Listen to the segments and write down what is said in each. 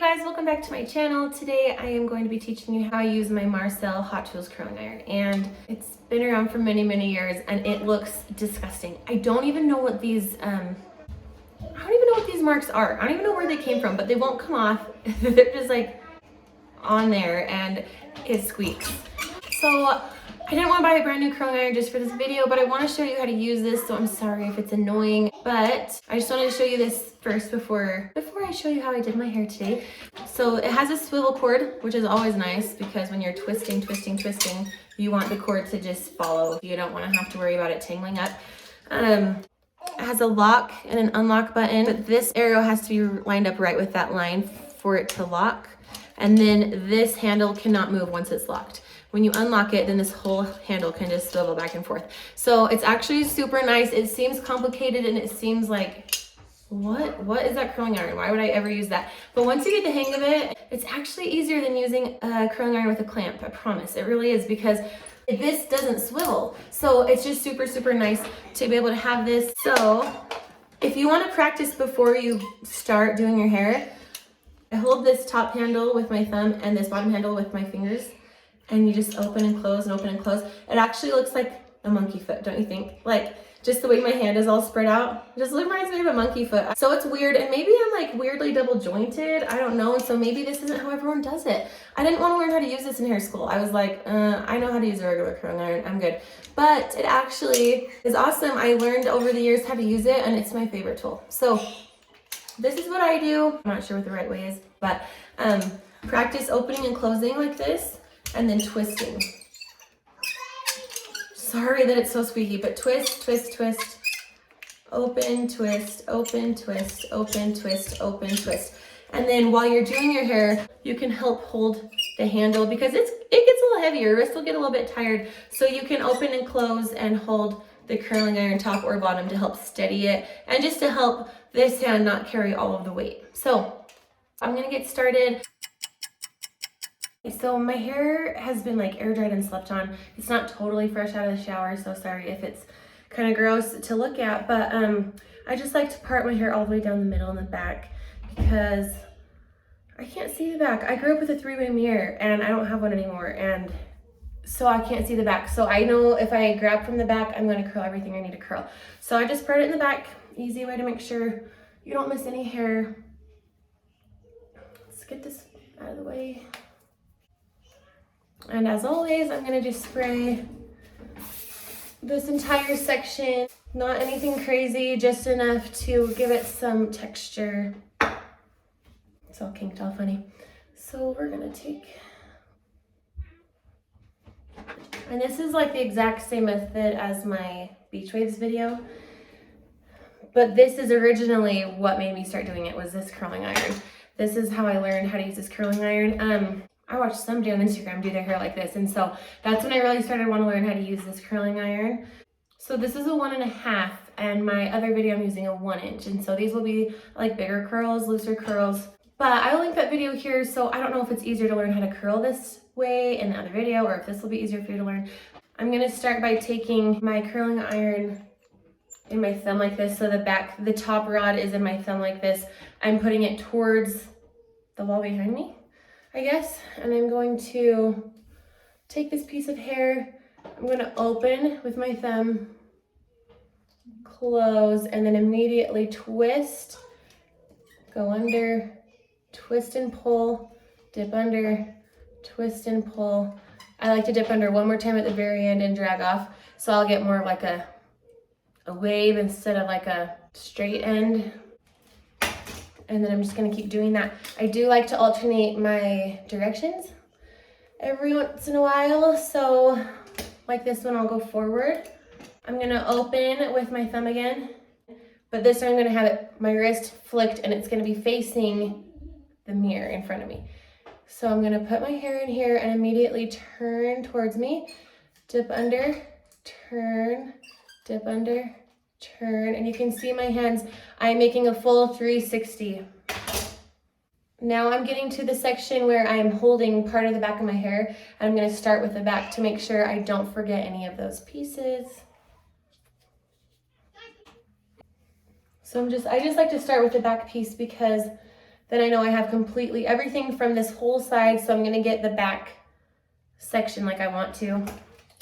guys, welcome back to my channel. Today I am going to be teaching you how I use my Marcel Hot Tools curling iron, and it's been around for many years and it looks disgusting. I don't even know what these marks are. I don't even know where they came from, but they won't come off. They're just like on there and it squeaks. So I didn't want to buy a brand new curling iron just for this video, but I want to show you how to use this, so I'm sorry if it's annoying, but I just wanted to show you this first before I show you how I did my hair today. So it has a swivel cord, which is always nice because when you're twisting, you want the cord to just follow. You don't want to have to worry about it tangling up. It has a lock and an unlock button, but this arrow has to be lined up right with that line for it to lock. And then this handle cannot move once it's locked. When you unlock it, then this whole handle can just swivel back and forth. So it's actually super nice. It seems complicated and it seems like, what is that curling iron? Why would I ever use that? But once you get the hang of it, it's actually easier than using a curling iron with a clamp. I promise, it really is, because this doesn't swivel. So it's just super nice to be able to have this. So if you want to practice before you start doing your hair, I hold this top handle with my thumb and this bottom handle with my fingers, and you just open and close and open and close. It actually looks like a monkey foot, don't you think? Like, just the way my hand is all spread out, it just reminds me of a monkey foot. So it's weird, and maybe I'm like weirdly double jointed, I don't know, and so maybe this isn't how everyone does it. I didn't want to learn how to use this in hair school. I was like, I know how to use a regular curling iron, I'm good. But it actually is awesome. I learned over the years how to use it, and it's my favorite tool. So this is what I do. I'm not sure what the right way is, but practice opening and closing like this, and then twisting. Sorry that it's so squeaky, but twist, open, twist, open, twist, open, twist, open, twist. And then while you're doing your hair, you can help hold the handle because it gets a little heavier. Your wrist will get a little bit tired. So you can open and close and hold the curling iron top or bottom to help steady it and just to help this hand not carry all of the weight. So I'm gonna get started. So my hair has been like air dried and slept on. It's not totally fresh out of the shower, so sorry if it's kind of gross to look at, but I just like to part my hair all the way down the middle and the back because I can't see the back. I grew up with a three-way mirror and I don't have one anymore, and so I can't see the back. So I know if I grab from the back, I'm gonna curl everything I need to curl. So I just part it in the back. Easy way to make sure you don't miss any hair. Let's get this out of the way. And as always, I'm gonna just spray this entire section. Not anything crazy, just enough to give it some texture. It's all kinked off, honey. So we're gonna take, and this is like the exact same method as my beach waves video, but this is originally what made me start doing it, was this curling iron. This is how I learned how to use this curling iron. I watched somebody on Instagram do their hair like this, and so that's when I really started wanting to learn how to use this curling iron. So this is a 1.5, and my other video I'm using a 1 inch, and so these will be like bigger curls, looser curls. But I will link that video here, so I don't know if it's easier to learn how to curl this way in the other video, or if this will be easier for you to learn. I'm gonna start by taking my curling iron in my thumb like this, so the top rod is in my thumb like this. I'm putting it towards the wall behind me, I guess, and I'm going to take this piece of hair, I'm going to open with my thumb, close, and then immediately twist, go under, twist and pull, dip under, twist and pull. I like to dip under one more time at the very end and drag off, so I'll get more of like a wave instead of like a straight end. And then I'm just gonna keep doing that. I do like to alternate my directions every once in a while. So like this one, I'll go forward. I'm gonna open with my thumb again, but this time I'm gonna have my wrist flicked and it's gonna be facing the mirror in front of me. So I'm gonna put my hair in here and immediately turn towards me, dip under, turn, dip under, turn, and you can see my hands. I'm making a full 360. Now I'm getting to the section where I'm holding part of the back of my hair, and I'm going to start with the back to make sure I don't forget any of those pieces. So I just like to start with the back piece because then I know I have completely everything from this whole side. So I'm gonna get the back section like I want to.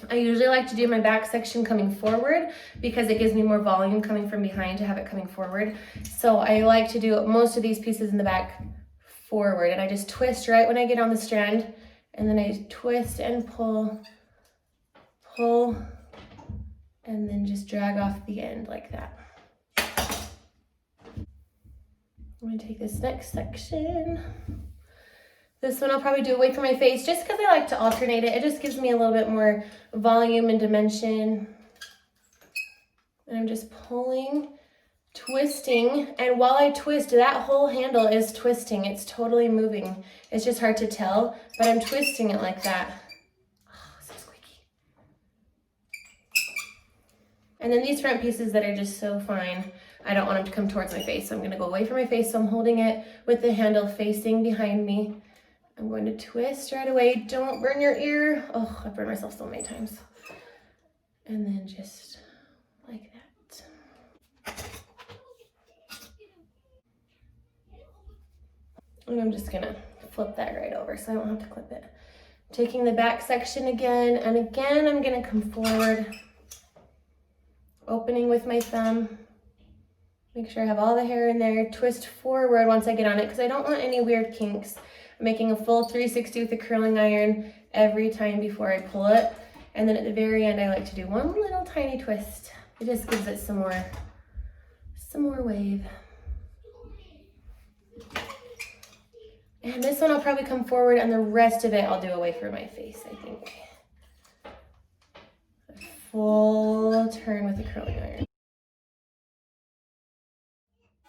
I usually like to do my back section coming forward because it gives me more volume coming from behind to have it coming forward. So I like to do most of these pieces in the back forward, and I just twist right when I get on the strand, and then I twist and pull, and then just drag off the end like that. I'm gonna take this next section. This one I'll probably do away from my face just because I like to alternate it. It just gives me a little bit more volume and dimension. And I'm just pulling, twisting, and while I twist, that whole handle is twisting. It's totally moving. It's just hard to tell, but I'm twisting it like that. Oh, so squeaky. And then these front pieces that are just so fine, I don't want them to come towards my face, so I'm gonna go away from my face, so I'm holding it with the handle facing behind me. I'm going to twist right away. Don't burn your ear. Oh, I've burned myself so many times. And then just like that. And I'm just gonna flip that right over so I don't have to clip it. Taking the back section again, and again, I'm gonna come forward, opening with my thumb. Make sure I have all the hair in there. Twist forward once I get on it because I don't want any weird kinks. I'm making a full 360 with the curling iron every time before I pull it. And then at the very end, I like to do one little tiny twist. It just gives it some more wave. And this one I'll probably come forward, and the rest of it I'll do away from my face, I think. A full turn with the curling iron.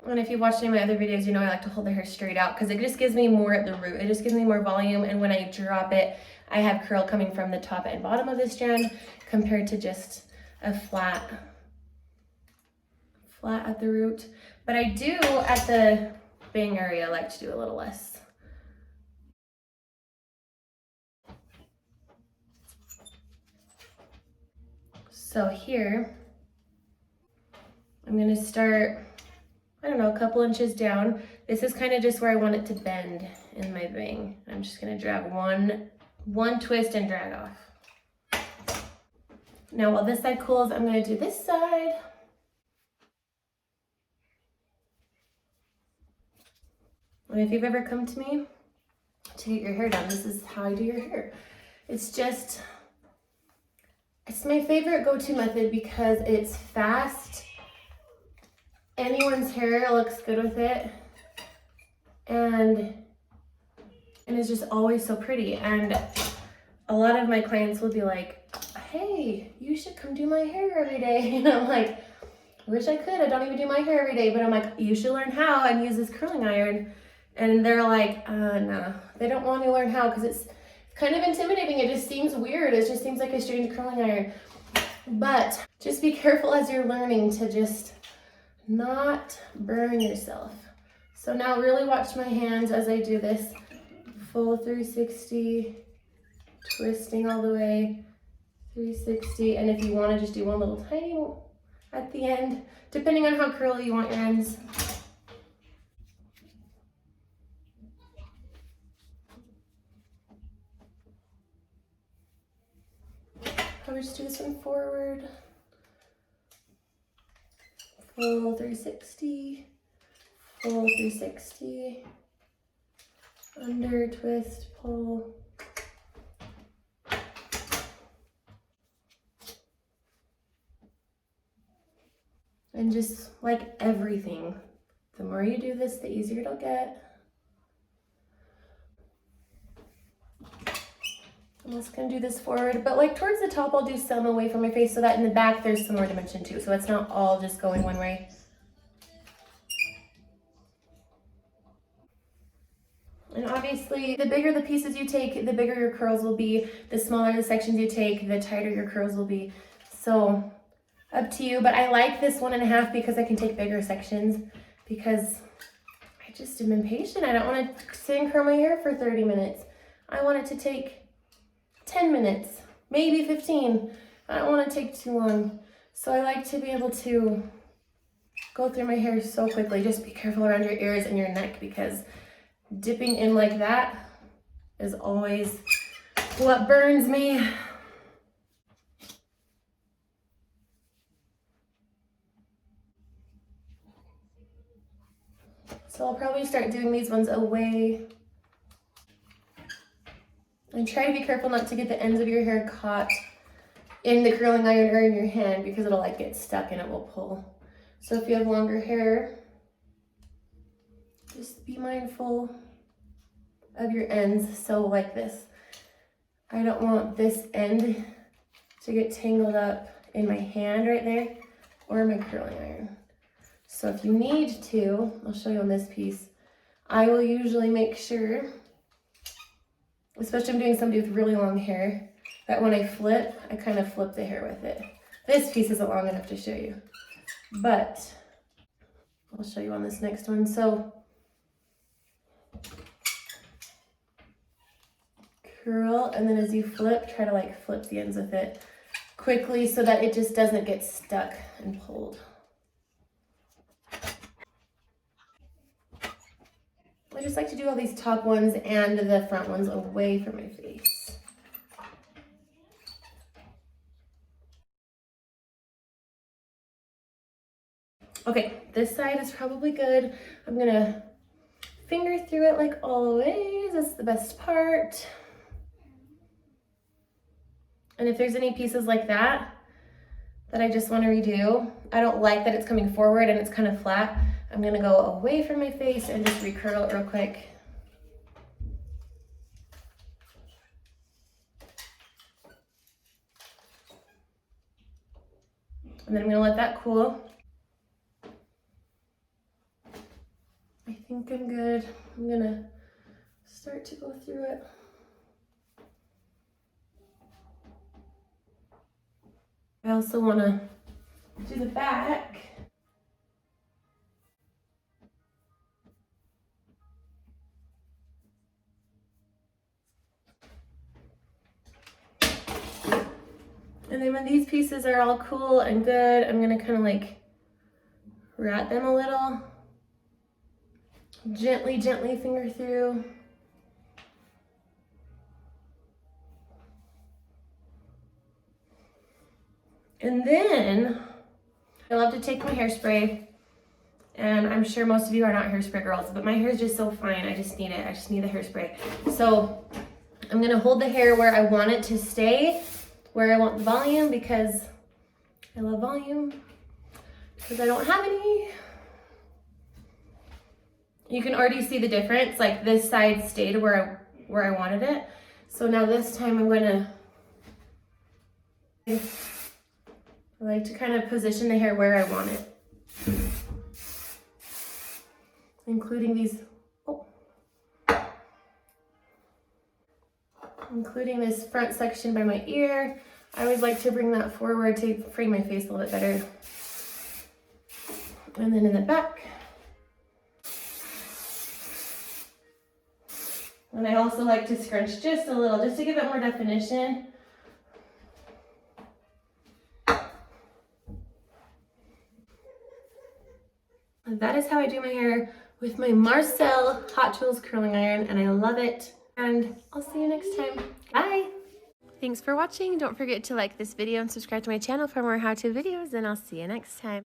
And if you've watched any of my other videos, you know I like to hold the hair straight out because it just gives me more at the root. It just gives me more volume, and when I drop it, I have curl coming from the top and bottom of the strand compared to just a flat at the root. But I do, at the bang area, like to do a little less. So here, I'm gonna start, I don't know, a couple inches down. This is kind of just where I want it to bend in my bang. I'm just gonna drag one twist and drag off. Now while this side cools, I'm gonna do this side. And if you've ever come to me to get your hair done, this is how I do your hair. It's my favorite go-to method because it's fast. Anyone's hair looks good with it, and it's just always so pretty. And a lot of my clients will be like, hey, you should come do my hair every day. And I'm like, I wish I could. I don't even do my hair every day, but I'm like, you should learn how and use this curling iron. And they're like, no, they don't want to learn how because it's kind of intimidating. It just seems weird. It just seems like a strange curling iron. But just be careful as you're learning to just not burn yourself. So now really watch my hands as I do this full 360, twisting all the way, 360. And if you want to just do one little tiny one at the end, depending on how curly you want your ends. I would just do this one forward, full 360, full 360, under, twist, pull. And just like everything, the more you do this, the easier it'll get. I'm just gonna do this forward, but like towards the top, I'll do some away from my face so that in the back, there's some more dimension too. So it's not all just going one way. And obviously, the bigger the pieces you take, the bigger your curls will be. The smaller the sections you take, the tighter your curls will be. So up to you, but I like this 1.5 because I can take bigger sections because I just am impatient. I don't want to sit and curl my hair for 30 minutes. I want it to take 10 minutes, maybe 15. I don't want to take too long. So I like to be able to go through my hair so quickly. Just be careful around your ears and your neck because dipping in like that is always what burns me. So I'll probably start doing these ones away. And try to be careful not to get the ends of your hair caught in the curling iron or in your hand, because it'll like get stuck and it will pull. So if you have longer hair, just be mindful of your ends. So like this, I don't want this end to get tangled up in my hand right there or my curling iron. So if you need to, I'll show you on this piece, I will usually make sure, especially if I'm doing somebody with really long hair, that when I flip, I kind of flip the hair with it. This piece isn't long enough to show you, but I'll show you on this next one. So curl, and then as you flip, try to like flip the ends with it quickly so that it just doesn't get stuck and pulled. I just like to do all these top ones and the front ones away from my face. Okay, this side is probably good. I'm gonna finger through it like always. That's the best part. And if there's any pieces like that I just want to redo, I don't like that it's coming forward and it's kind of flat, I'm gonna go away from my face and just recurl it real quick. And then I'm gonna let that cool. I think I'm good. I'm gonna start to go through it. I also wanna do the back. And then when these pieces are all cool and good, I'm gonna kind of like rat them a little. Gently, gently finger through. And then I love to take my hairspray, and I'm sure most of you are not hairspray girls, but my hair is just so fine. I just need it. I just need the hairspray. So I'm gonna hold the hair where I want it to stay, where I want the volume, because I love volume, because I don't have any. You can already see the difference. Like this side stayed where I wanted it. So now this time I'm gonna, I like to kind of position the hair where I want it, including these, including this front section by my ear. I always like to bring that forward to frame my face a little bit better. And then in the back. And I also like to scrunch just a little, just to give it more definition. And that is how I do my hair with my Marcel Hot Tools curling iron, and I love it. And I'll see you next time. Bye. Thanks for watching. Don't forget to like this video and subscribe to my channel for more how-to videos, and I'll see you next time.